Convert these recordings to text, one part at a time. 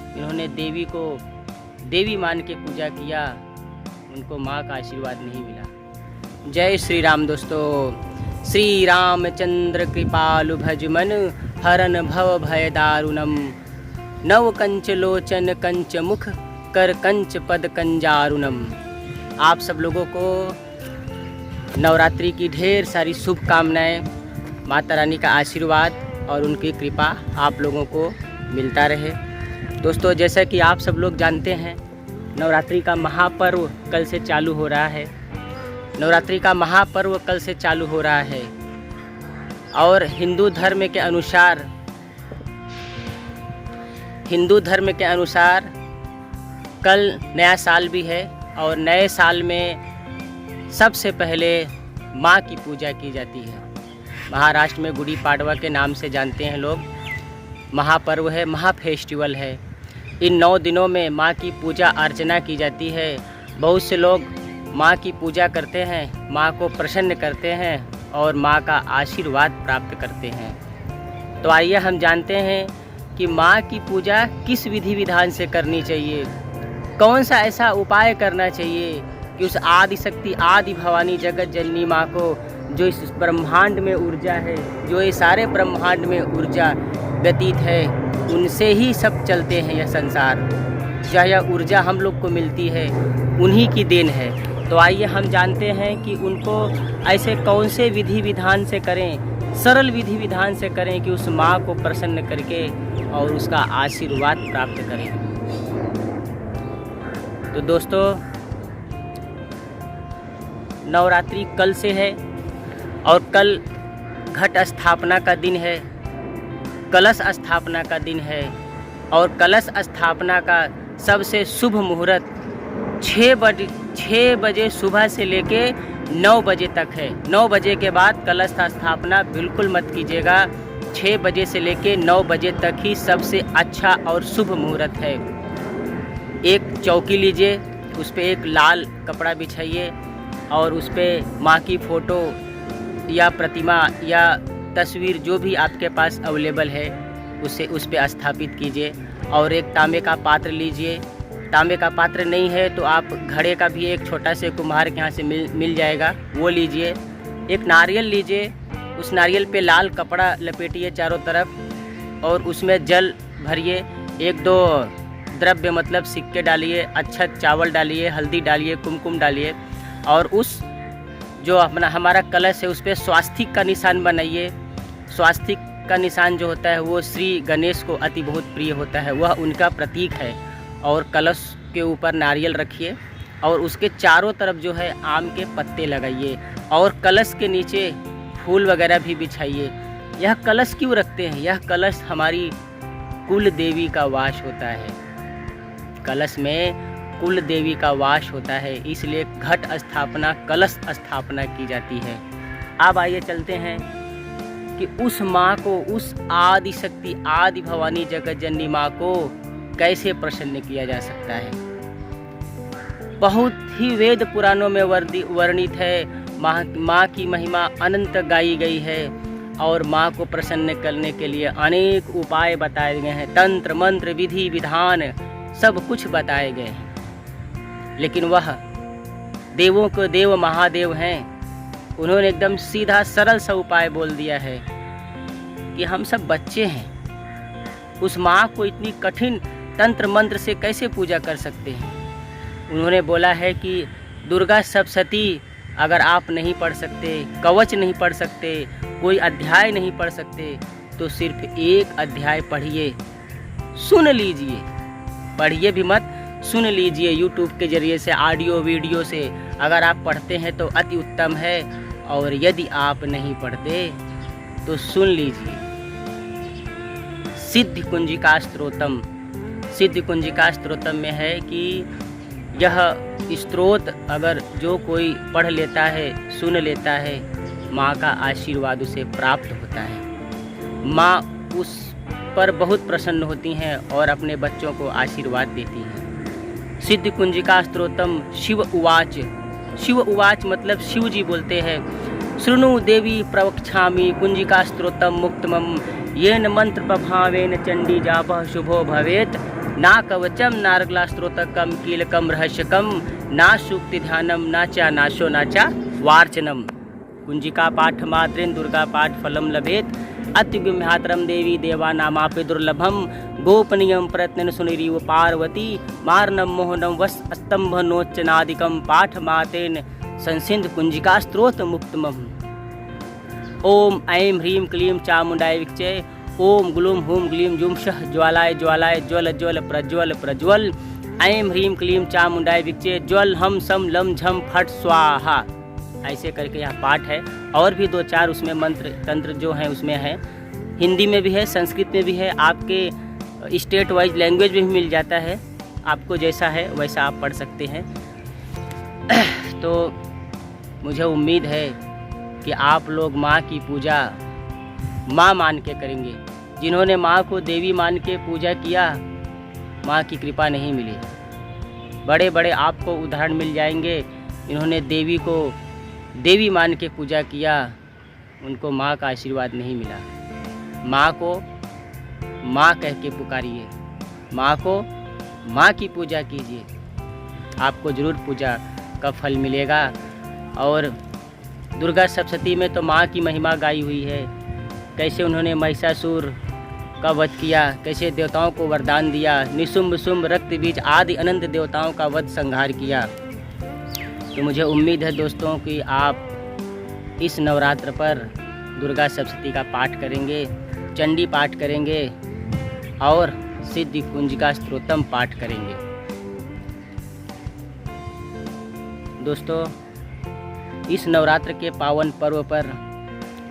इन्होंने देवी को देवी मान के पूजा किया, उनको माँ का आशीर्वाद नहीं मिला। जय श्री राम दोस्तों। श्री रामचंद्र कृपालु भज मन, हरन भव भय दारुणम। नव कंच लोचन कंच मुख, कर कंच पद कंजारुणम। आप सब लोगों को नवरात्रि की ढेर सारी शुभकामनाएं। माता रानी का आशीर्वाद और उनकी कृपा आप लोगों को मिलता रहे। दोस्तों, जैसा कि आप सब लोग जानते हैं, नवरात्रि का महापर्व कल से चालू हो रहा है। नवरात्रि का महापर्व कल से चालू हो रहा है और हिंदू धर्म के अनुसार कल नया साल भी है और नए साल में सबसे पहले माँ की पूजा की जाती है। महाराष्ट्र में गुड़ी पाड़वा के नाम से जानते हैं लोग। महापर्व है, महा फेस्टिवल है। इन 9 दिनों में माँ की पूजा अर्चना की जाती है। बहुत से लोग माँ की पूजा करते हैं, माँ को प्रसन्न करते हैं और माँ का आशीर्वाद प्राप्त करते हैं। तो आइए हम जानते हैं कि माँ की पूजा किस विधि विधान से करनी चाहिए, कौन सा ऐसा उपाय करना चाहिए कि उस आदि शक्ति, आदि भवानी, जगत जननी माँ को, जो इस ब्रह्मांड में ऊर्जा है, जो ये सारे ब्रह्मांड में ऊर्जा व्यतीत है, उनसे ही सब चलते हैं यह संसार। जो यह ऊर्जा हम लोग को मिलती है उन्हीं की देन है। तो आइए हम जानते हैं कि उनको ऐसे कौन से विधि विधान से करें, सरल विधि विधान से करें कि उस माँ को प्रसन्न करके और उसका आशीर्वाद प्राप्त करें। तो दोस्तों, नवरात्रि कल से है और कल घट स्थापना का दिन है, कलश स्थापना का दिन है और कलश स्थापना का सबसे शुभ मुहूर्त 6 बजे सुबह से लेके 9 बजे तक है। 9 बजे के बाद कलश स्थापना बिल्कुल मत कीजिएगा। 6 बजे से लेके 9 बजे तक ही सबसे अच्छा और शुभ मुहूर्त है। एक चौकी लीजिए, उस पर एक लाल कपड़ा बिछाइए और उस पर माँ की फ़ोटो या प्रतिमा या तस्वीर जो भी आपके पास अवेलेबल है उसे उस पर स्थापित कीजिए। और एक तांबे का पात्र लीजिए। तांबे का पात्र नहीं है तो आप घड़े का भी एक छोटा से कुम्हार के यहाँ से मिल जाएगा, वो लीजिए। एक नारियल लीजिए, उस नारियल पे लाल कपड़ा लपेटिए चारों तरफ और उसमें जल भरिए। 1-2 द्रव्य मतलब सिक्के डालिए, अक्षत चावल डालिए, हल्दी डालिए, कुमकुम डालिए और उस जो हमारा कलश है उस पर स्वास्तिक का निशान बनाइए। स्वास्तिक का निशान जो होता है वो श्री गणेश को अति बहुत प्रिय होता है, वह उनका प्रतीक है। और कलश के ऊपर नारियल रखिए और उसके चारों तरफ जो है आम के पत्ते लगाइए और कलश के नीचे फूल वगैरह भी बिछाइए। यह कलश क्यों रखते हैं? यह कलश हमारी कुल देवी का वास होता है। कलश में कुल देवी का वास होता है, इसलिए घट स्थापना, कलश स्थापना की जाती है। अब आइए चलते हैं कि उस माँ को, उस आदि शक्ति, आदि भवानी, जगत जननी माँ को कैसे प्रसन्न किया जा सकता है। बहुत ही वेद पुराणों में वर्णित है। माँ की महिमा अनंत गाई गई है और माँ को प्रसन्न करने के लिए अनेक उपाय बताए गए हैं। तंत्र मंत्र विधि विधान सब कुछ बताए गए हैं। लेकिन वह देवों को देव महादेव हैं, उन्होंने एकदम सीधा सरल सा उपाय बोल दिया है कि हम सब बच्चे हैं, उस माँ को इतनी कठिन तंत्र मंत्र से कैसे पूजा कर सकते हैं। उन्होंने बोला है कि दुर्गा सप्तशती अगर आप नहीं पढ़ सकते, कवच नहीं पढ़ सकते, कोई अध्याय नहीं पढ़ सकते, तो सिर्फ एक अध्याय पढ़िए, सुन लीजिए। पढ़िए भी मत, सुन लीजिए। यूट्यूब के जरिए से, ऑडियो वीडियो से अगर आप पढ़ते हैं तो अति उत्तम है और यदि आप नहीं पढ़ते तो सुन लीजिए। सिद्ध कुंजिका स्तोत्रम, सिद्ध कुंजिका स्तोत्रम में है कि यह स्तोत्र अगर जो कोई पढ़ लेता है, सुन लेता है, माँ का आशीर्वाद उसे प्राप्त होता है। माँ उस पर बहुत प्रसन्न होती हैं और अपने बच्चों को आशीर्वाद देती हैं। सिद्ध कुंजिका स्तोत्रम शिव उवाच, शिव उवाच मतलब शिव जी बोलते हैं, शृणु देवी प्रवक्ष्यामि कुंजिका स्तोत्रम मुक्तमम येन मंत्र प्रभावेन चंडी जापः शुभो भवेत ना कवचम नारगला स्त्रोतकम कीलकम रहस्यकम ना सूक्ति ध्यानम ना चा नाशो ना चा वार्चनम। कुंजिका पाठ मात्रेन दुर्गा पाठ फलम लभेत अत्युग्म्यात्रम देवी देवा नामापि दुर्लभम गोपनीयम प्रयत्न सुनिरीव पार्वती मार्नम मोहनम वस स्तंभ नोचनादिकम पाठ मातेन संसिंध कुंजिका स्त्रोत मुक्तमम। ओम ऐं ह्रीं क्लीं चामुंडाय विच्चे ओम ग्लूम हुम ग्लीम जुम शह ज्वालाय ज्वालाय ज्वल ज्वल प्रज्वल प्रज्वल। ऐं ह्रीं क्लीं चामुंडाय विच्चे ज्वल हम सम लम झम फट स्वाहा। ऐसे करके यह पाठ है। और भी 2-4 उसमें मंत्र तंत्र जो हैं उसमें है, हिंदी में भी है, संस्कृत में भी है, आपके स्टेट वाइज लैंग्वेज में भी मिल जाता है। आपको जैसा है वैसा आप पढ़ सकते हैं। तो मुझे उम्मीद है कि आप लोग माँ की पूजा माँ मान के करेंगे। जिन्होंने माँ को देवी मान के पूजा किया, माँ की कृपा नहीं मिली। बड़े बड़े आपको उदाहरण मिल जाएंगे, इन्होंने देवी को देवी मान के पूजा किया, उनको माँ का आशीर्वाद नहीं मिला। माँ को माँ कह के पुकारिए, माँ को माँ की पूजा कीजिए, आपको ज़रूर पूजा का फल मिलेगा। और दुर्गा सप्तशती में तो माँ की महिमा गाई हुई है, कैसे उन्होंने महिषासुर का वध किया, कैसे देवताओं को वरदान दिया, निशुंभ शुंभ रक्त बीज आदि अनंत देवताओं का वध संहार किया। तो मुझे उम्मीद है दोस्तों कि आप इस नवरात्र पर दुर्गा सप्तशती का पाठ करेंगे, चंडी पाठ करेंगे और सिद्धि कुंजिका स्तोत्रम पाठ करेंगे। दोस्तों, इस नवरात्र के पावन पर्व पर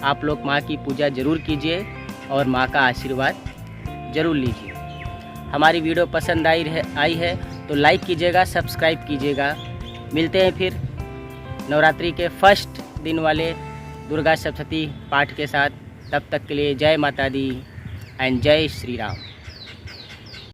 आप लोग माँ की पूजा जरूर कीजिए और माँ का आशीर्वाद जरूर लीजिए। हमारी वीडियो पसंद आई है तो लाइक कीजिएगा, सब्सक्राइब कीजिएगा। मिलते हैं फिर नवरात्रि के फर्स्ट दिन वाले दुर्गा सप्तशती पाठ के साथ। तब तक के लिए जय माता दी एंड जय श्री राम।